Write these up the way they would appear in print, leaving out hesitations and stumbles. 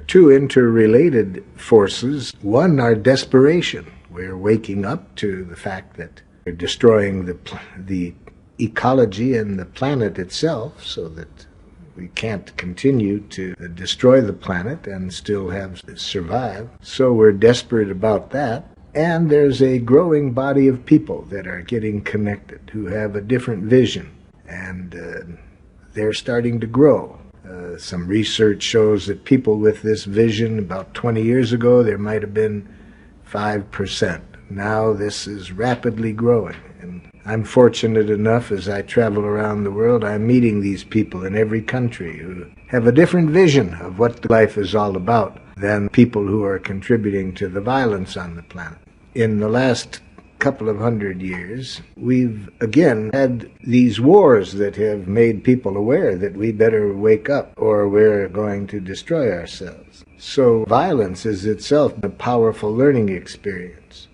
two interrelated forces. One, our desperation. We're waking up to the fact that we're destroying the ecology and the planet itself, so that we can't continue to destroy the planet and still have survive. So we're desperate about that. And there's a growing body of people that are getting connected, who have a different vision, and they're starting to grow. Some research shows that people with this vision, about 20 years ago, there might have been 5%. Now this is rapidly growing. And I'm fortunate enough, as I travel around the world, I'm meeting these people in every country who have a different vision of what life is all about than people who are contributing to the violence on the planet. In the last couple of 100 years, we've again had these wars that have made people aware that we better wake up or we're going to destroy ourselves. So violence is itself a powerful learning experience.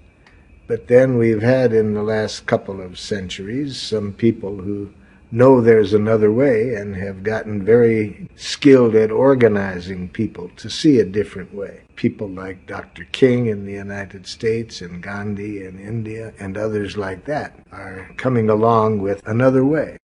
But then we've had in the last couple of centuries some people who know there's another way and have gotten very skilled at organizing people to see a different way. People like Dr. King in the United States and Gandhi in India and others like that are coming along with another way.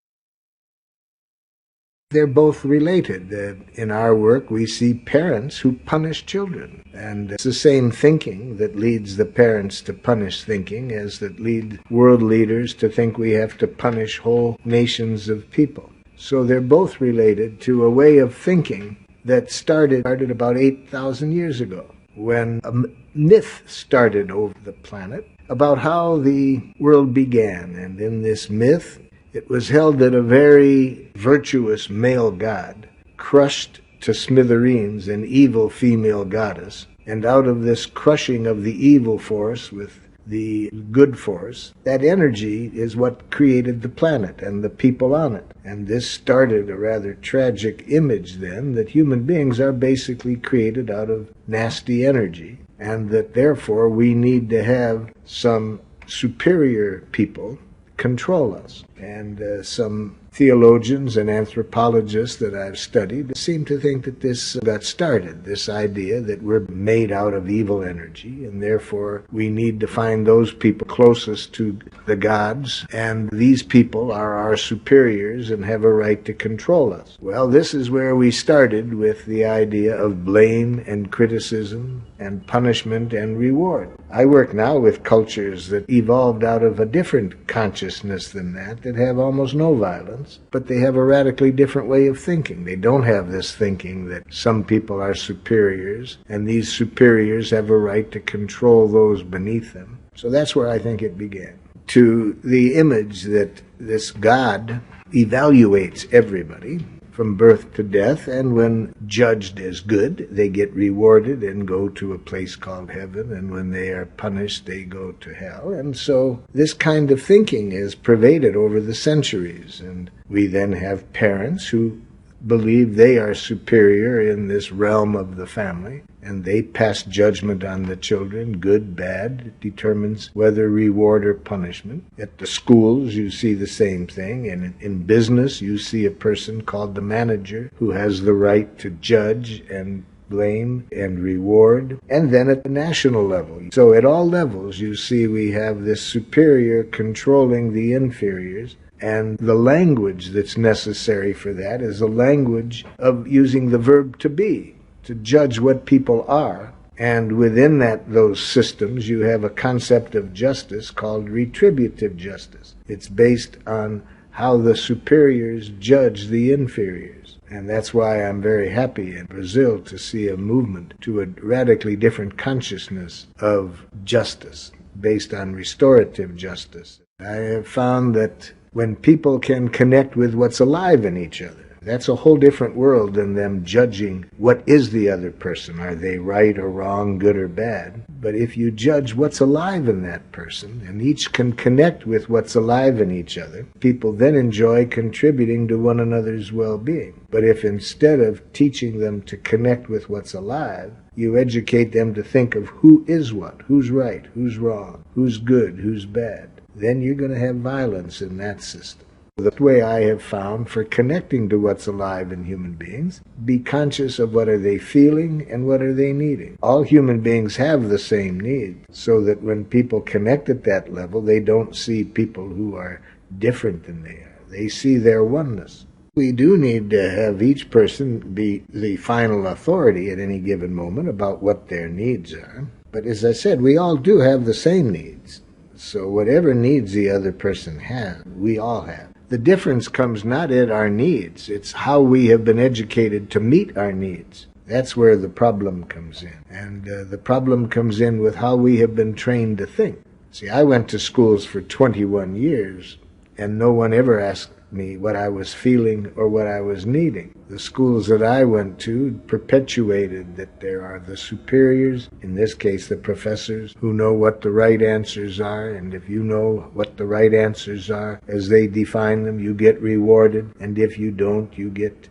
They're both related. In our work, we see parents who punish children. And it's the same thinking that leads the parents to punish thinking as that lead world leaders to think we have to punish whole nations of people. So they're both related to a way of thinking that started about 8,000 years ago, when a myth started over the planet about how the world began. And in this myth, it was held that a very virtuous male god crushed to smithereens an evil female goddess, and out of this crushing of the evil force with the good force, that energy is what created the planet and the people on it. And this started a rather tragic image then, that human beings are basically created out of nasty energy, and that therefore we need to have some superior people control us. And some theologians and anthropologists that I've studied seem to think that this got started, this idea that we're made out of evil energy, and therefore we need to find those people closest to the gods, and these people are our superiors and have a right to control us. Well, this is where we started with the idea of blame and criticism and punishment and reward. I work now with cultures that evolved out of a different consciousness than that have almost no violence, but they have a radically different way of thinking. They don't have this thinking that some people are superiors, and these superiors have a right to control those beneath them. So that's where I think it began. To the image that this God evaluates everybody from birth to death, and when judged as good, they get rewarded and go to a place called heaven, and when they are punished, they go to hell. And so this kind of thinking is pervaded over the centuries, and we then have parents who believe they are superior in this realm of the family, and they pass judgment on the children, good, bad. It determines whether reward or punishment. At the schools, you see the same thing, and in business, you see a person called the manager who has the right to judge and blame and reward, and then at the national level. So at all levels, you see we have this superior controlling the inferiors. And the language that's necessary for that is a language of using the verb to be, to judge what people are. And within those systems, you have a concept of justice called retributive justice. It's based on how the superiors judge the inferiors. And that's why I'm very happy in Brazil to see a movement to a radically different consciousness of justice based on restorative justice. I have found that when people can connect with what's alive in each other, that's a whole different world than them judging what is the other person. Are they right or wrong, good or bad? But if you judge what's alive in that person, and each can connect with what's alive in each other, people then enjoy contributing to one another's well-being. But if instead of teaching them to connect with what's alive, you educate them to think of who is what, who's right, who's wrong, who's good, who's bad, then you're going to have violence in that system. The way I have found for connecting to what's alive in human beings, be conscious of what are they feeling and what are they needing. All human beings have the same needs, so that when people connect at that level, they don't see people who are different than they are. They see their oneness. We do need to have each person be the final authority at any given moment about what their needs are. But as I said, we all do have the same needs. So whatever needs the other person has, we all have. The difference comes not in our needs, it's how we have been educated to meet our needs. That's where the problem comes in. And the problem comes in with how we have been trained to think. See, I went to schools for 21 years, and no one ever asked me what I was feeling or what I was needing. The schools that I went to perpetuated that there are the superiors, in this case the professors, who know what the right answers are, and if you know what the right answers are as they define them, you get rewarded, and if you don't, you get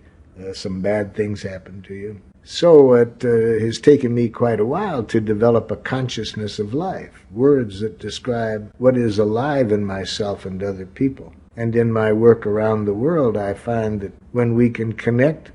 some bad things happen to you. So it has taken me quite a while to develop a consciousness of life, words that describe what is alive in myself and other people. And in my work around the world, I find that when we can connect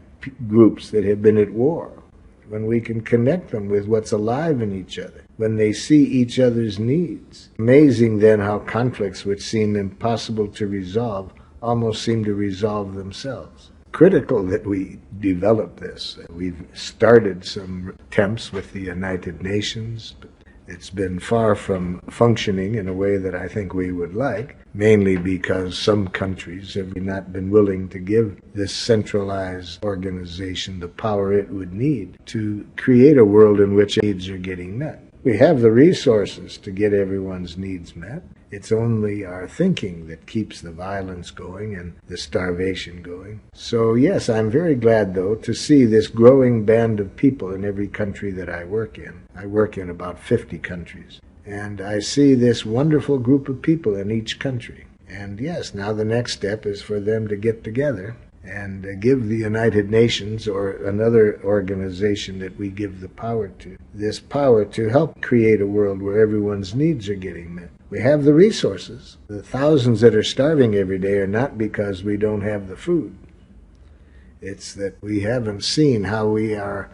groups that have been at war, when we can connect them with what's alive in each other, when they see each other's needs, amazing then how conflicts which seem impossible to resolve almost seem to resolve themselves. Critical that we develop this. We've started some attempts with the United Nations, but it's been far from functioning in a way that I think we would like, mainly because some countries have not been willing to give this centralized organization the power it would need to create a world in which needs are getting met. We have the resources to get everyone's needs met. It's only our thinking that keeps the violence going and the starvation going. So yes, I'm very glad, though, to see this growing band of people in every country that I work in. I work in about 50 countries. And I see this wonderful group of people in each country. And yes, now the next step is for them to get together and give the United Nations or another organization that we give the power to, this power to help create a world where everyone's needs are getting met. We have the resources. The thousands that are starving every day are not because we don't have the food. It's that we haven't seen how we are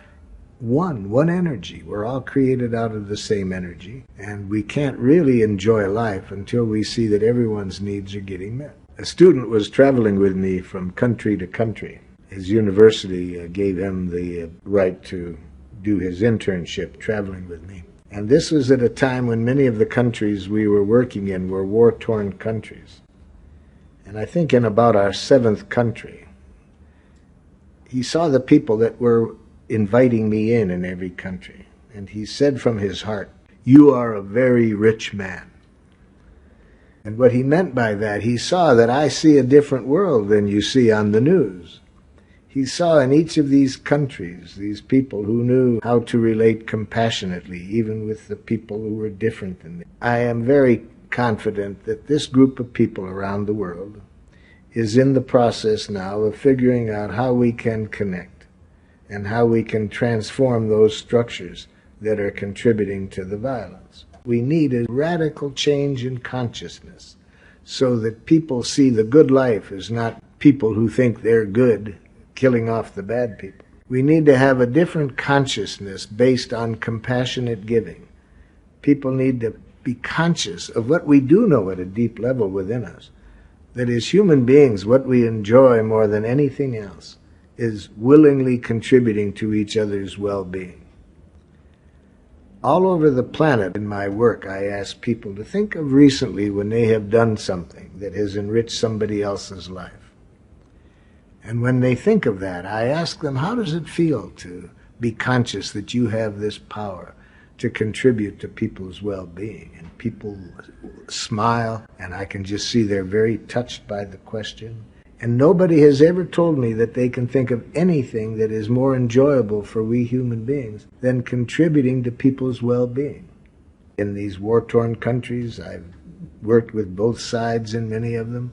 one energy. We're all created out of the same energy, and we can't really enjoy life until we see that everyone's needs are getting met. A student was traveling with me from country to country. His university gave him the right to do his internship traveling with me. And this was at a time when many of the countries we were working in were war-torn countries. And I think in about our 7th country, he saw the people that were inviting me in every country. And he said from his heart, "You are a very rich man." And what he meant by that, he saw that I see a different world than you see on the news. He saw in each of these countries these people who knew how to relate compassionately, even with the people who were different than me. I am very confident that this group of people around the world is in the process now of figuring out how we can connect and how we can transform those structures that are contributing to the violence. We need a radical change in consciousness so that people see the good life as not people who think they're good killing off the bad people. We need to have a different consciousness based on compassionate giving. People need to be conscious of what we do know at a deep level within us, that as human beings, what we enjoy more than anything else is willingly contributing to each other's well-being. All over the planet in my work, I ask people to think of recently when they have done something that has enriched somebody else's life. And when they think of that, I ask them, how does it feel to be conscious that you have this power to contribute to people's well-being? And people smile, and I can just see they're very touched by the question. And nobody has ever told me that they can think of anything that is more enjoyable for we human beings than contributing to people's well-being. In these war-torn countries, I've worked with both sides in many of them,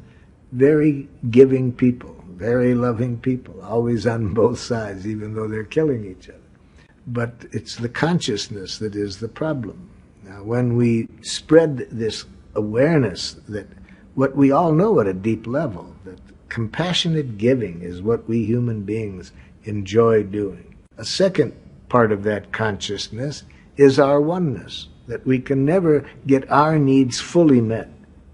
very giving people, very loving people, always on both sides, even though they're killing each other. But it's the consciousness that is the problem. Now, when we spread this awareness that what we all know at a deep level, that compassionate giving is what we human beings enjoy doing. A second part of that consciousness is our oneness, that we can never get our needs fully met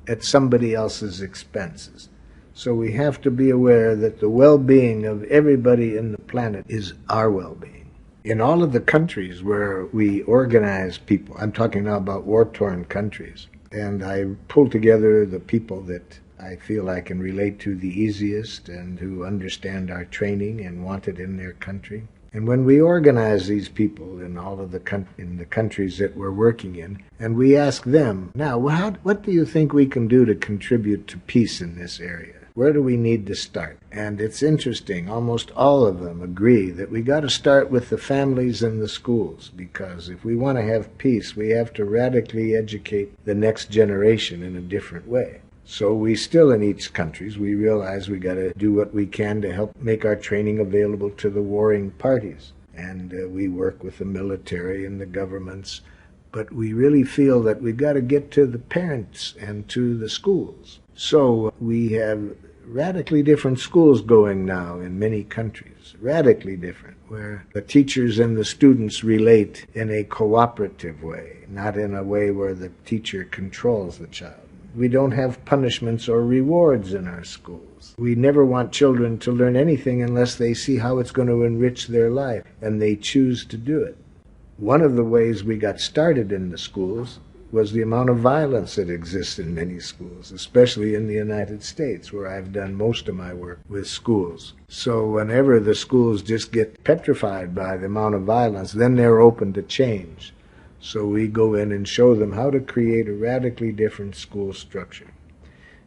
at somebody else's expenses. So we have to be aware that the well-being of everybody in the planet is our well-being. In all of the countries where we organize people, I'm talking now about war-torn countries, and I pull together the people that I feel I can relate to the easiest and who understand our training and want it in their country. And when we organize these people in all of the countries that we're working in, and we ask them, now, what do you think we can do to contribute to peace in this area? Where do we need to start? And it's interesting, almost all of them agree that we got to start with the families and the schools, because if we want to have peace, we have to radically educate the next generation in a different way. So we still, in each country, we realize we got to do what we can to help make our training available to the warring parties. And we work with the military and the governments, but we really feel that we've got to get to the parents and to the schools. So we have radically different schools going now in many countries, radically different, where the teachers and the students relate in a cooperative way, not in a way where the teacher controls the child. We don't have punishments or rewards in our schools. We never want children to learn anything unless they see how it's going to enrich their life, and they choose to do it. One of the ways we got started in the schools was the amount of violence that exists in many schools, especially in the United States, where I've done most of my work with schools. So whenever the schools just get petrified by the amount of violence, then they're open to change. So we go in and show them how to create a radically different school structure.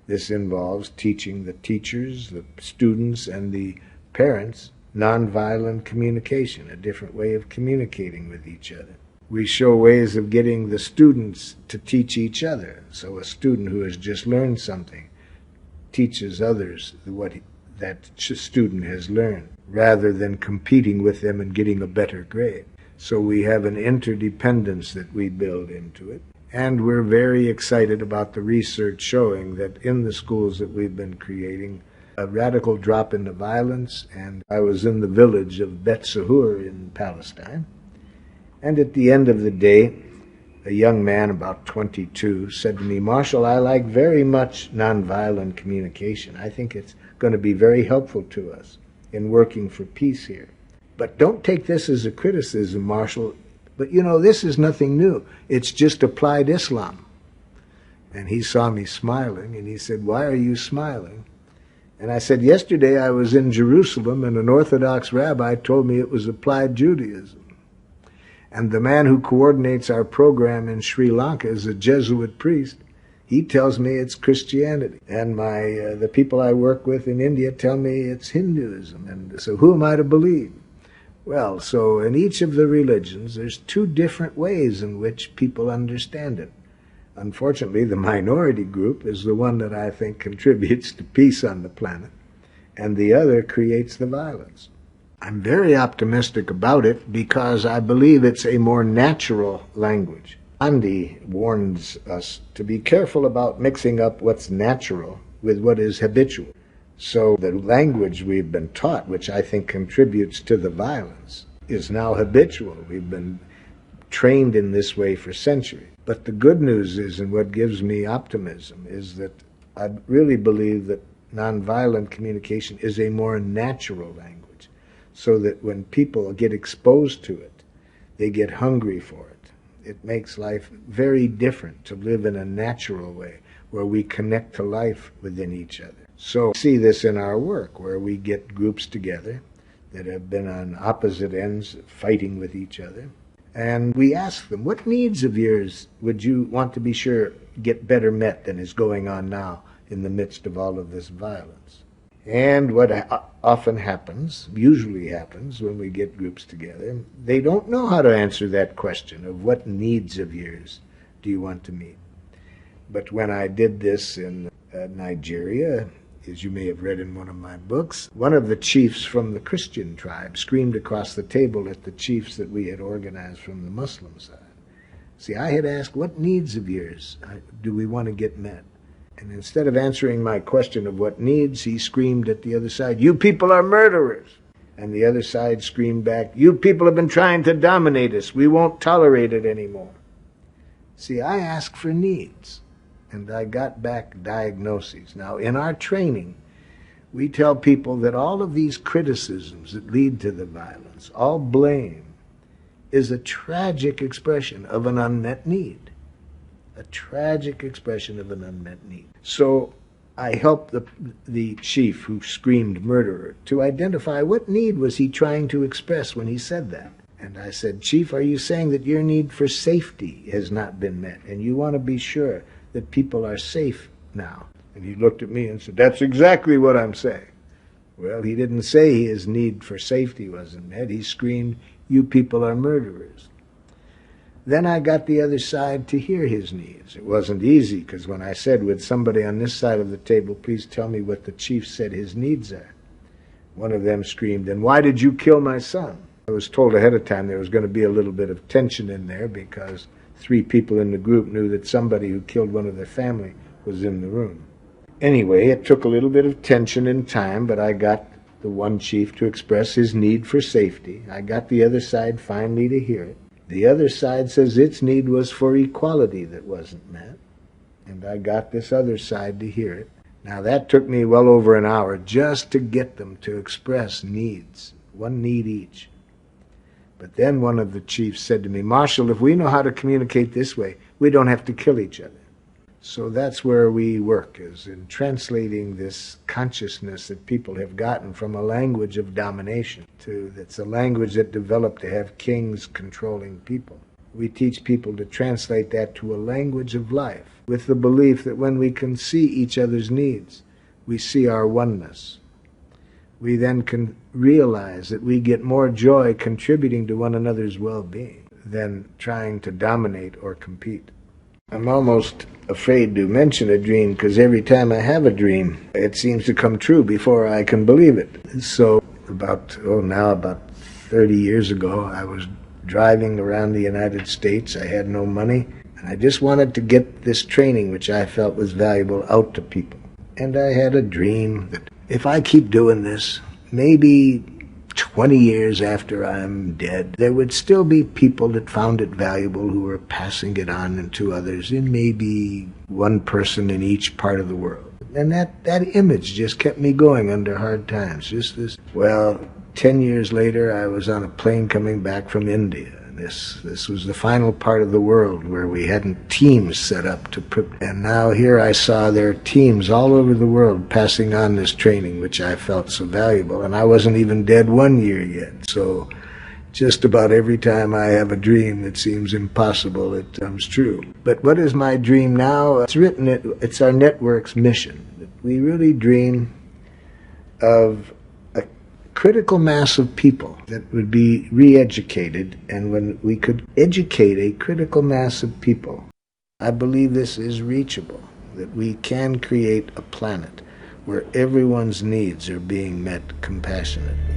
This involves teaching the teachers, the students, and the parents nonviolent communication, a different way of communicating with each other. We show ways of getting the students to teach each other. So a student who has just learned something teaches others what that student has learned, rather than competing with them and getting a better grade. So we have an interdependence that we build into it. And we're very excited about the research showing that in the schools that we've been creating, a radical drop in the violence. And I was in the village of Bet Sahur in Palestine. And at the end of the day, a young man, about 22, said to me, "Marshall, I like very much nonviolent communication. I think it's going to be very helpful to us in working for peace here. But don't take this as a criticism, Marshall. But this is nothing new. It's just applied Islam." And he saw me smiling, and he said, "Why are you smiling?" And I said, "Yesterday I was in Jerusalem, and an Orthodox rabbi told me it was applied Judaism. And the man who coordinates our program in Sri Lanka is a Jesuit priest. He tells me it's Christianity. And the people I work with in India tell me it's Hinduism. And so who am I to believe?" Well, so in each of the religions, there's two different ways in which people understand it. Unfortunately, the minority group is the one that I think contributes to peace on the planet, and the other creates the violence. I'm very optimistic about it because I believe it's a more natural language. Gandhi warns us to be careful about mixing up what's natural with what is habitual. So the language we've been taught, which I think contributes to the violence, is now habitual. We've been trained in this way for centuries. But the good news is, and what gives me optimism, is that I really believe that nonviolent communication is a more natural language, so that when people get exposed to it, they get hungry for it. It makes life very different to live in a natural way, where we connect to life within each other. So we see this in our work, where we get groups together that have been on opposite ends fighting with each other. And we ask them, what needs of yours would you want to be sure get better met than is going on now in the midst of all of this violence? And what often happens, usually happens when we get groups together, they don't know how to answer that question of what needs of yours do you want to meet. But when I did this in Nigeria, as you may have read in one of my books, one of the chiefs from the Christian tribe screamed across the table at the chiefs that we had organized from the Muslim side. See, I had asked, what needs of yours do we want to get met? And instead of answering my question of what needs, he screamed at the other side, "You people are murderers." And the other side screamed back, "You people have been trying to dominate us. We won't tolerate it anymore." See, I asked for needs, and I got back diagnoses. Now, in our training, we tell people that all of these criticisms that lead to the violence, all blame, is a tragic expression of an unmet need. A tragic expression of an unmet need. So I helped the chief who screamed murderer to identify what need was he trying to express when he said that. And I said, "Chief, are you saying that your need for safety has not been met and you want to be sure that people are safe now?" And he looked at me and said, "That's exactly what I'm saying." Well, he didn't say his need for safety wasn't met. He screamed, "You people are murderers." Then I got the other side to hear his needs. It wasn't easy, because when I said, "Would somebody on this side of the table please tell me what the chief said his needs are?" one of them screamed, "And why did you kill my son?" I was told ahead of time there was going to be a little bit of tension in there, because 3 people in the group knew that somebody who killed one of their family was in the room. Anyway, it took a little bit of tension and time, but I got the one chief to express his need for safety. I got the other side finally to hear it. The other side says its need was for equality that wasn't met, and I got this other side to hear it. Now that took me well over an hour just to get them to express needs, one need each. But then one of the chiefs said to me, "Marshal, if we know how to communicate this way, we don't have to kill each other." So that's where we work, is in translating this consciousness that people have gotten from a language of domination that's a language that developed to have kings controlling people. We teach people to translate that to a language of life, with the belief that when we can see each other's needs, we see our oneness. We then can realize that we get more joy contributing to one another's well-being than trying to dominate or compete. I'm almost afraid to mention a dream, because every time I have a dream, it seems to come true before I can believe it. So about 30 years ago, I was driving around the United States. I had no money, and I just wanted to get this training, which I felt was valuable, out to people. And I had a dream that if I keep doing this, maybe 20 years after I'm dead, there would still be people that found it valuable who were passing it on to others, in maybe one person in each part of the world. And that image just kept me going under hard times. Just this. Well, 10 years later, I was on a plane coming back from India. This was the final part of the world where we hadn't teams set up to put, and now here I saw there teams all over the world passing on this training, which I felt so valuable, and I wasn't even dead 1 year yet. So just about every time I have a dream that seems impossible, it comes true. But what is my dream now? It's our network's mission. We really dream of critical mass of people that would be re-educated, and when we could educate a critical mass of people, I believe this is reachable, that we can create a planet where everyone's needs are being met compassionately.